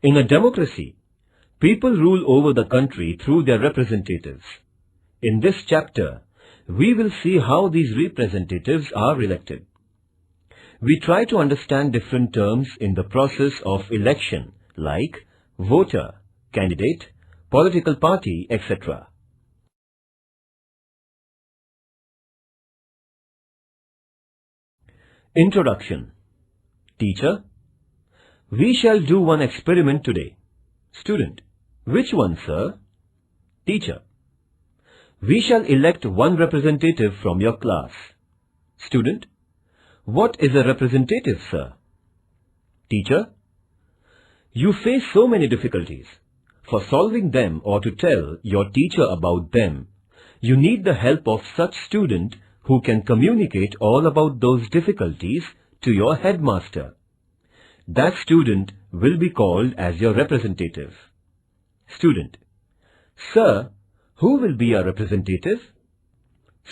In a democracy, people rule over the country through their representatives. In this chapter, we will see how these representatives are elected. We try to understand different terms in the process of election like voter, candidate, political party, etc. Introduction. Teacher: we shall do one experiment today. Student: which one, sir? Teacher: we shall elect one representative from your class. Student: what is a representative, sir? Teacher: you face so many difficulties. For solving them or to tell your teacher about them, you need the help of such student who can communicate all about those difficulties to your headmaster. That student will be called as your representative. Student: sir, who will be our representative?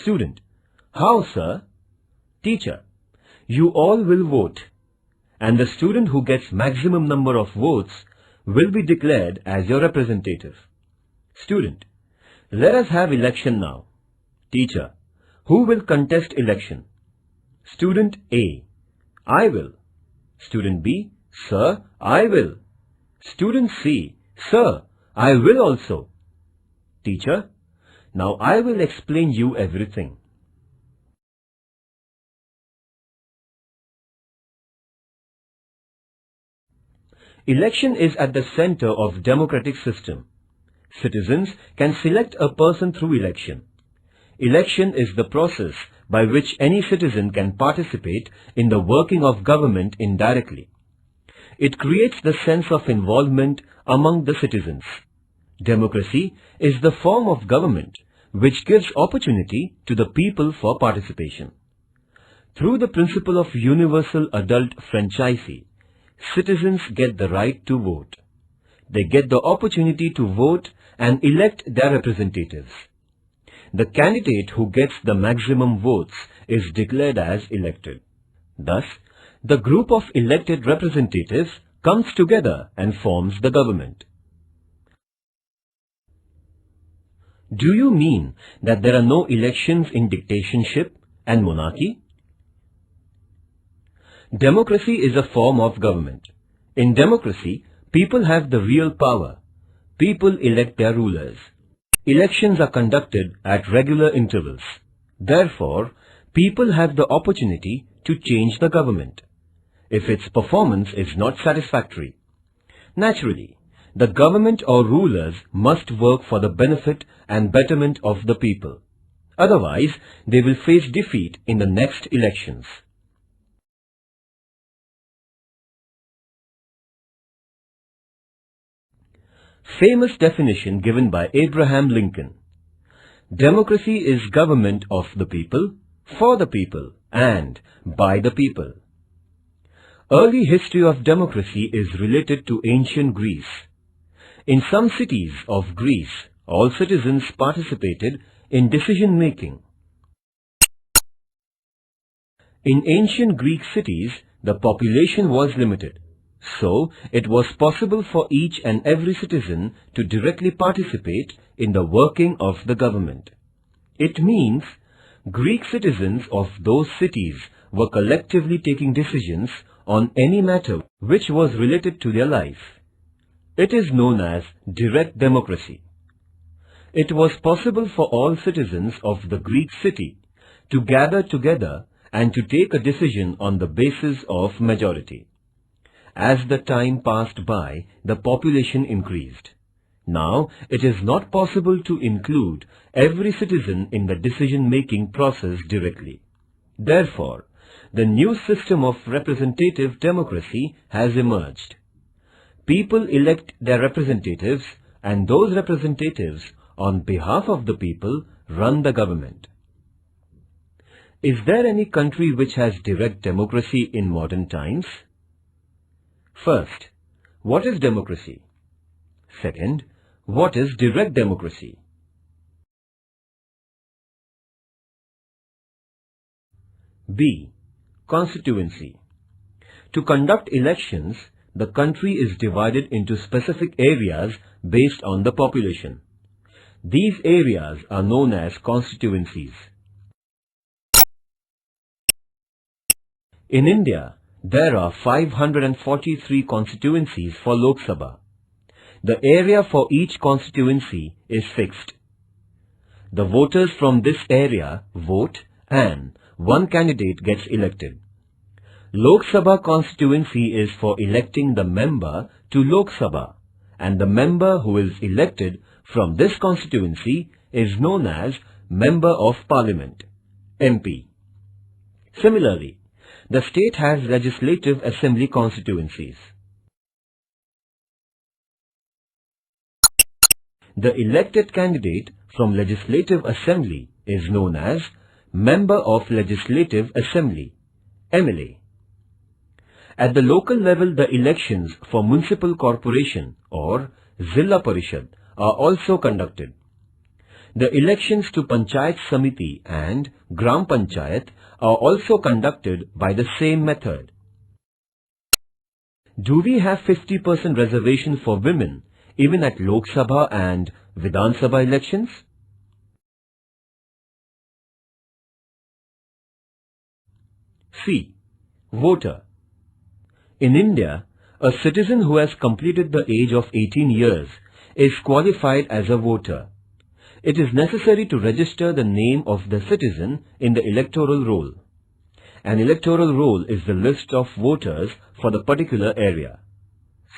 Student: how, sir? Teacher: you all will vote, and the student who gets maximum number of votes will be declared as your representative. Student: let us have election now. Teacher: who will contest election? Student A: I will. Student B: sir, I will. Student C: sir, I will also. Teacher: now I will explain you everything. Election is at the center of democratic system. Citizens can select a person through election. Election is the process by which any citizen can participate in the working of government indirectly. It creates the sense of involvement among the citizens. Democracy is the form of government which gives opportunity to the people for participation. Through the principle of universal adult franchise, citizens get the right to vote. They get the opportunity to vote and elect their representatives. The candidate who gets the maximum votes is declared as elected. Thus, the group of elected representatives comes together and forms the government. Do you mean that there are no elections in dictatorship and monarchy? Democracy is a form of government. In democracy, people have the real power. People elect their rulers. Elections are conducted at regular intervals. Therefore, people have the opportunity to change the government if its performance is not satisfactory. Naturally, the government or rulers must work for the benefit and betterment of the people. Otherwise, they will face defeat in the next elections. Famous definition given by Abraham Lincoln. Democracy is government of the people, for the people, and by the people. Early history of democracy is related to ancient Greece. In some cities of Greece, all citizens participated in decision making. In ancient Greek cities, the population was limited. So, it was possible for each and every citizen to directly participate in the working of the government. It means Greek citizens of those cities were collectively taking decisions on any matter which was related to their life. It is known as direct democracy. It was possible for all citizens of the Greek city to gather together and to take a decision on the basis of majority. As the time passed by, the population increased. Now, it is not possible to include every citizen in the decision-making process directly. Therefore, the new system of representative democracy has emerged. People elect their representatives, and those representatives, on behalf of the people, run the government. Is there any country which has direct democracy in modern times? First, what is democracy? Second, what is direct democracy? B. Constituency. To conduct elections, the country is divided into specific areas based on the population. These areas are known as constituencies. In India, there are 543 constituencies for Lok Sabha. The area for each constituency is fixed. The voters from this area vote and one candidate gets elected. Lok Sabha constituency is for electing the member to Lok Sabha, and the member who is elected from this constituency is known as Member of Parliament, MP. Similarly, the state has Legislative Assembly constituencies. The elected candidate from Legislative Assembly is known as Member of Legislative Assembly, MLA. At the local level, the elections for Municipal Corporation or Zilla Parishad are also conducted. The elections to Panchayat Samiti and Gram Panchayat are also conducted by the same method. Do we have 50% reservation for women even at Lok Sabha and Vidhan Sabha elections? C. Voter. In India, a citizen who has completed the age of 18 years is qualified as a voter. It is necessary to register the name of the citizen in the electoral roll. An electoral roll is the list of voters for the particular area.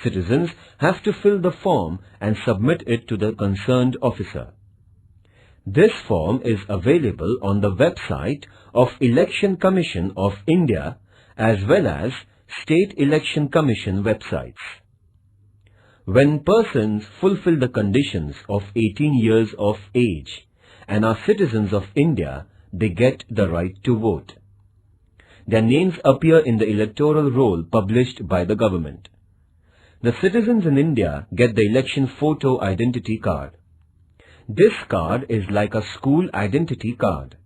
Citizens have to fill the form and submit it to the concerned officer. This form is available on the website of Election Commission of India as well as State Election Commission websites. When persons fulfill the conditions of 18 years of age and are citizens of India, they get the right to vote. Their names appear in the electoral roll published by the government. The citizens in India get the election photo identity card. This card is like a school identity card.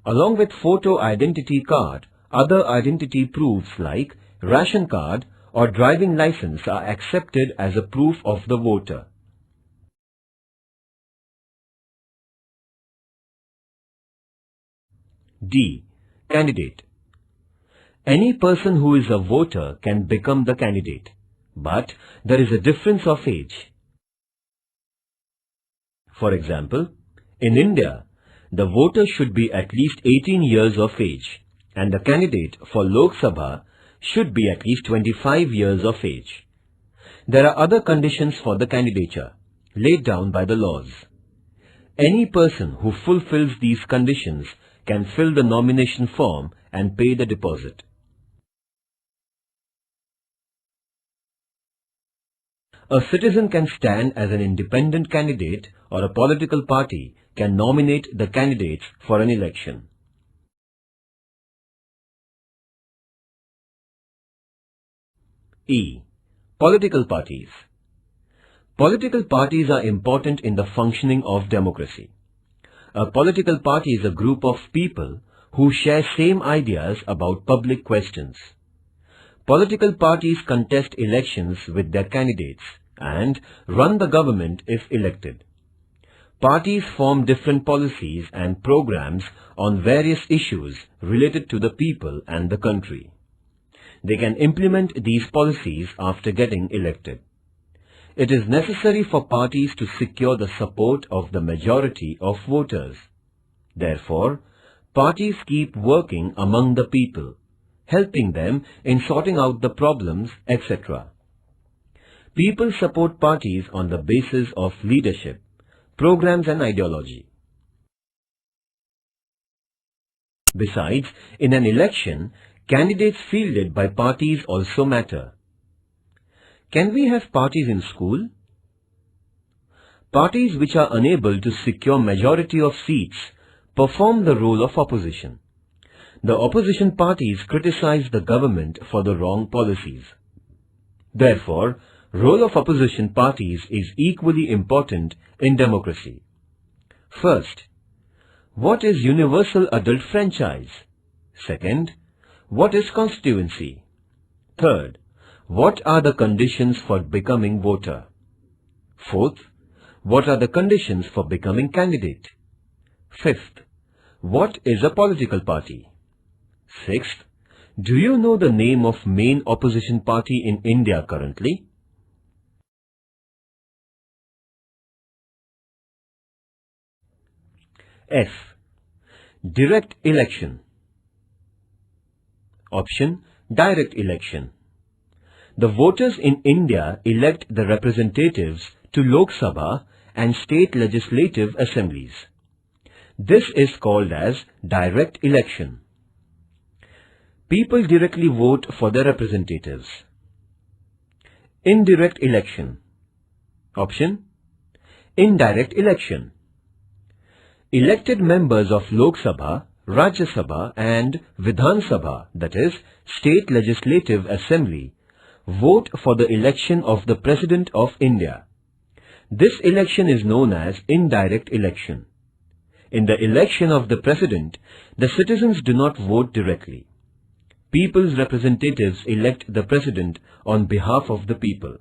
Along with photo identity card, other identity proofs like ration card or driving license are accepted as a proof of the voter. D. Candidate. Any person who is a voter can become the candidate, but there is a difference of age. For example, in India, the voter should be at least 18 years of age, and the candidate for Lok Sabha should be at least 25 years of age. There are other conditions for the candidature, laid down by the laws. Any person who fulfills these conditions can fill the nomination form and pay the deposit. A citizen can stand as an independent candidate or a political party can nominate the candidates for an election. E. Political parties. Political parties are important in the functioning of democracy. A political party is a group of people who share same ideas about public questions. Political parties contest elections with their candidates and run the government if elected. Parties form different policies and programs on various issues related to the people and the country. They can implement these policies after getting elected. It is necessary for parties to secure the support of the majority of voters. Therefore, parties keep working among the people, helping them in sorting out the problems, etc. People support parties on the basis of leadership, programs and ideology. Besides, in an election, candidates fielded by parties also matter. Can we have parties in school? Parties which are unable to secure majority of seats perform the role of opposition. The opposition parties criticize the government for the wrong policies. Therefore, role of opposition parties is equally important in democracy. First, what is universal adult franchise? Second, what is constituency? Third, what are the conditions for becoming voter? Fourth, what are the conditions for becoming candidate? Fifth, what is a political party? Sixth, do you know the name of main opposition party in India currently? F. Direct election. Option, direct election. The voters in India elect the representatives to Lok Sabha and state legislative assemblies. This is called as direct election. People directly vote for their representatives. Indirect election. Option, indirect election. Elected members of Lok Sabha, Rajya Sabha and Vidhan Sabha, that is, State Legislative Assembly, vote for the election of the President of India. This election is known as indirect election. In the election of the President, the citizens do not vote directly. People's representatives elect the President on behalf of the people.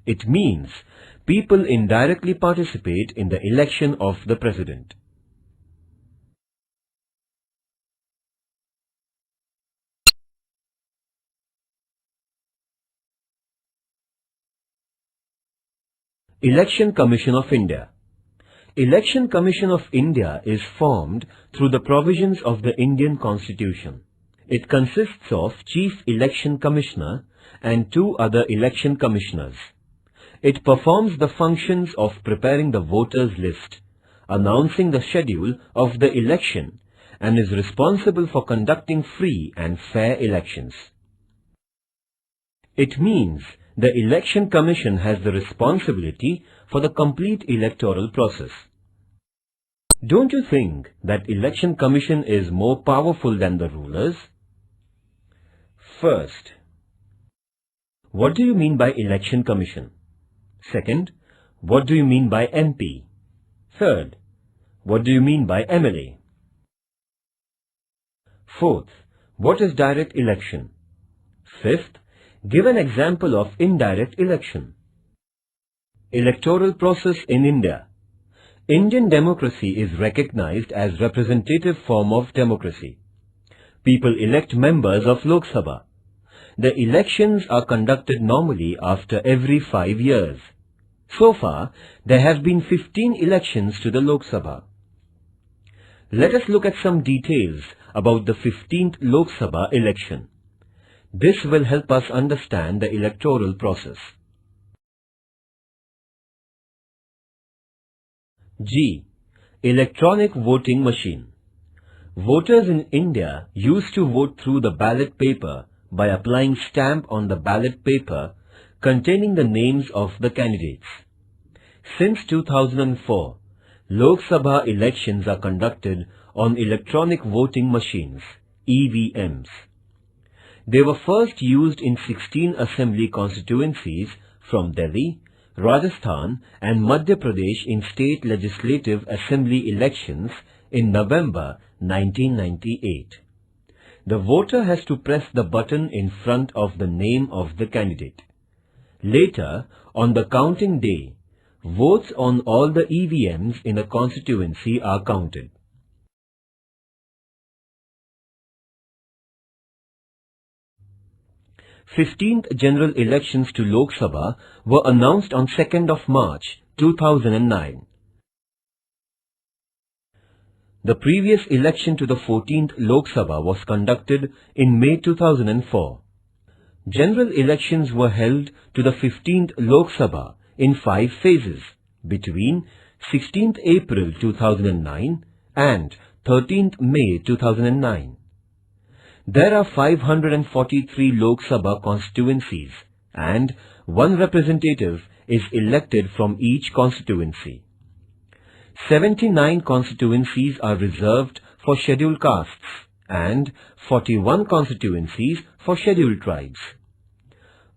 It means people indirectly participate in the election of the President. Election Commission of India. Election Commission of India is formed through the provisions of the Indian Constitution. It consists of Chief Election Commissioner and 2 other election commissioners. It performs the functions of preparing the voters' list, announcing the schedule of the election, and is responsible for conducting free and fair elections. It means the Election Commission has the responsibility for the complete electoral process. Don't you think that Election Commission is more powerful than the rulers? First, what do you mean by Election Commission? Second, what do you mean by MP? Third, what do you mean by MLA? Fourth, what is direct election? Fifth, give an example of indirect election. Electoral process in India. Indian democracy is recognized as representative form of democracy. People elect members of Lok Sabha. The elections are conducted normally after every 5 years. So far, there have been 15 elections to the Lok Sabha. Let us look at some details about the 15th Lok Sabha election. This will help us understand the electoral process. G. Electronic voting machine. Voters in India used to vote through the ballot paper by applying stamp on the ballot paper containing the names of the candidates. Since 2004, Lok Sabha elections are conducted on electronic voting machines, EVMs. They were first used in 16 assembly constituencies from Delhi, Rajasthan and Madhya Pradesh in state legislative assembly elections in November 1998. The voter has to press the button in front of the name of the candidate. Later, on the counting day, votes on all the EVMs in a constituency are counted. Fifteenth general elections to Lok Sabha were announced on 2nd of March 2009. The previous election to the 14th Lok Sabha was conducted in May 2004. General elections were held to the 15th Lok Sabha in 5 phases between 16th April 2009 and 13th May 2009. There are 543 Lok Sabha constituencies and 1 representative is elected from each constituency. 79 constituencies are reserved for scheduled castes and 41 constituencies for scheduled tribes.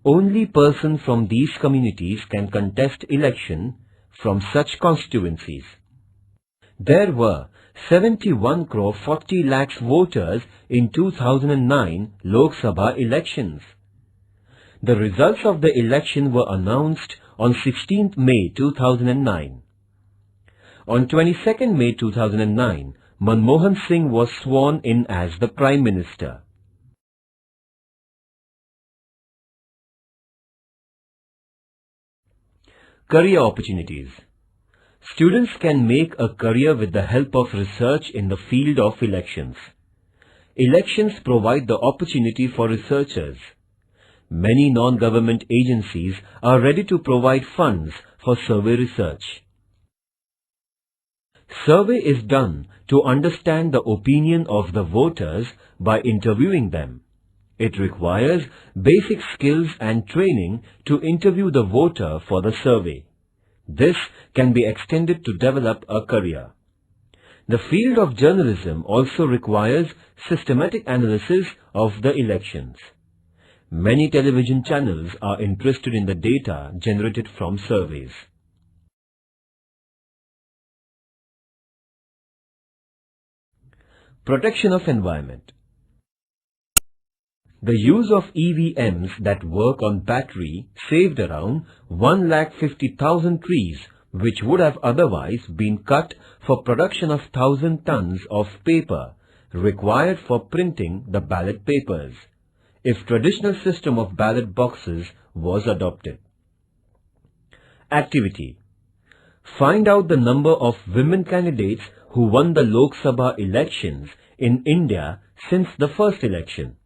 Only persons from these communities can contest election from such constituencies. There were 71 crore 40 lakhs voters in 2009 Lok Sabha elections. The results of the election were announced on 16th May 2009. On 22nd May 2009, Manmohan Singh was sworn in as the Prime Minister. Career opportunities. Students can make a career with the help of research in the field of elections. Elections provide the opportunity for researchers. Many non-government agencies are ready to provide funds for survey research. Survey is done to understand the opinion of the voters by interviewing them. It requires basic skills and training to interview the voter for the survey. This can be extended to develop a career. The field of journalism also requires systematic analysis of the elections. Many television channels are interested in the data generated from surveys. Protection of environment. The use of EVMs that work on battery saved around 150,000 trees, which would have otherwise been cut for production of 1,000 tons of paper required for printing the ballot papers, if traditional system of ballot boxes was adopted. Activity. Find out the number of women candidates who won the Lok Sabha elections in India since the first election.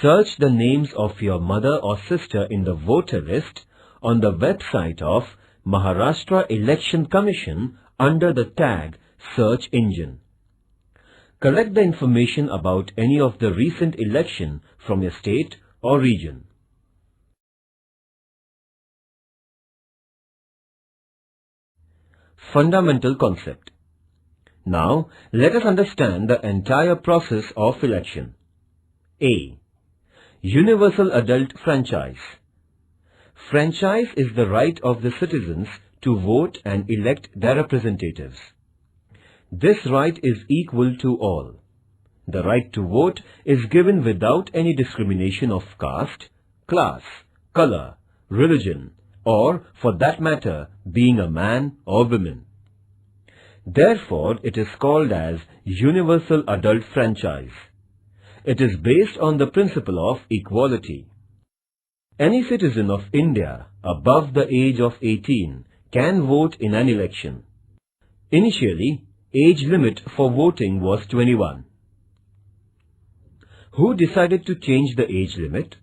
Search the names of your mother or sister in the voter list on the website of Maharashtra Election Commission under the tag Search Engine. Collect the information about any of the recent election from your state or region. Fundamental concept. Now, let us understand the entire process of election. A. Universal adult franchise. Franchise is the right of the citizens to vote and elect their representatives. This right is equal to all. The right to vote is given without any discrimination of caste, class, color, religion, or, for that matter, being a man or woman. Therefore, it is called as Universal Adult Franchise. It is based on the principle of equality. Any citizen of India above the age of 18 can vote in an election. Initially, age limit for voting was 21. Who decided to change the age limit?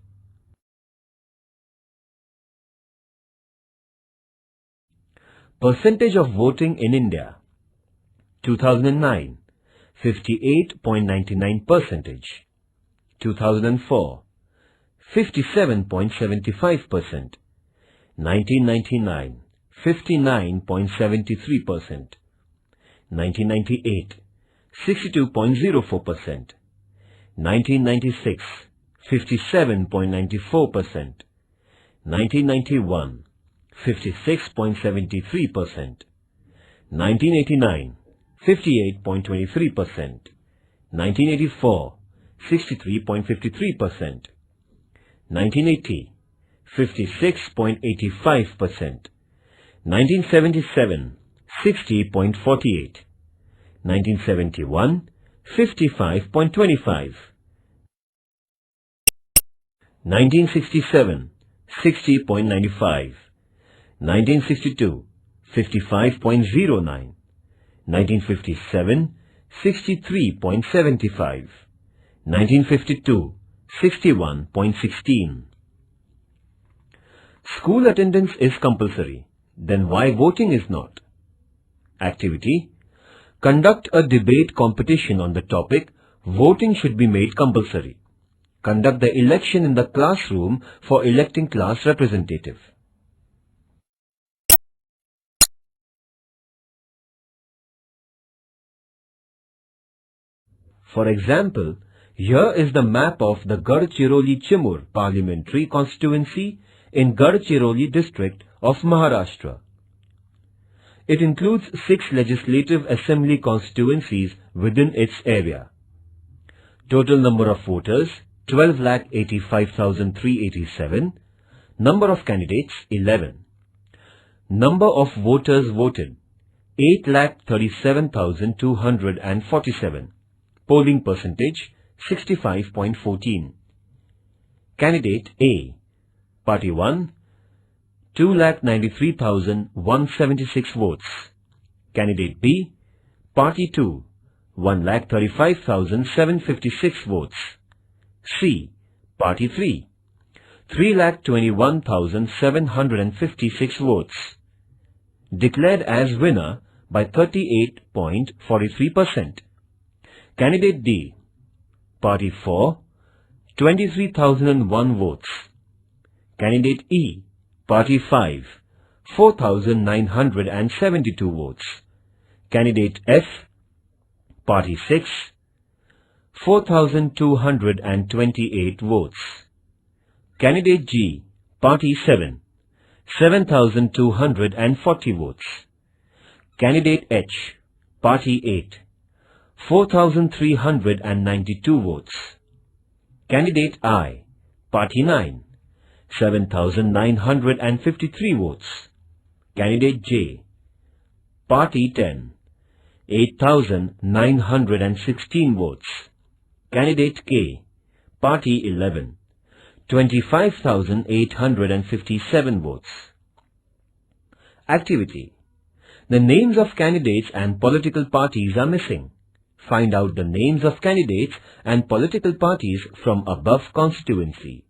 Percentage of voting in India. 2009, 58.99%. 2004, 57.75%. 1999, 59.73%. 1998, 62.04%. 1996, 57.94%. 1991, 56.73%. 1989, 58.23%. 1984, 63.53%. 1980, 56.85%. 1977, 60.48. 1971, 55.25. 1967, 60.95. 1962, 55.09. 1957, 63.75. 1952, 61.16. School attendance is compulsory. Then why voting is not? Activity. Conduct a debate competition on the topic voting should be made compulsory. Conduct the election in the classroom for electing class representative. For example, here is the map of the Gadchiroli-Chimur Parliamentary Constituency in Gadchiroli district of Maharashtra. It includes 6 legislative assembly constituencies within its area. Total number of voters 12,85,387. Number of candidates 11. Number of voters voted 8,37,247. Polling percentage 65.14. Candidate A, Party 1, 2,93,176 votes. Candidate B, Party 2, 1,35,756 votes. C, Party 3, 3,21,756 votes. Declared as winner by 38.43%. Candidate D, Party 4, 23,001 votes. Candidate E, Party 5, 4,972 votes. Candidate F, Party 6, 4,228 votes. Candidate G, Party 7, 7,240 votes. Candidate H, Party 8, 4,392 votes. Candidate I, Party 9, 7,953 votes. Candidate J, Party 10, 8,916 votes. Candidate K, Party 11, 25,857 votes. Activity. The names of candidates and political parties are missing. Find out the names of candidates and political parties from above constituency.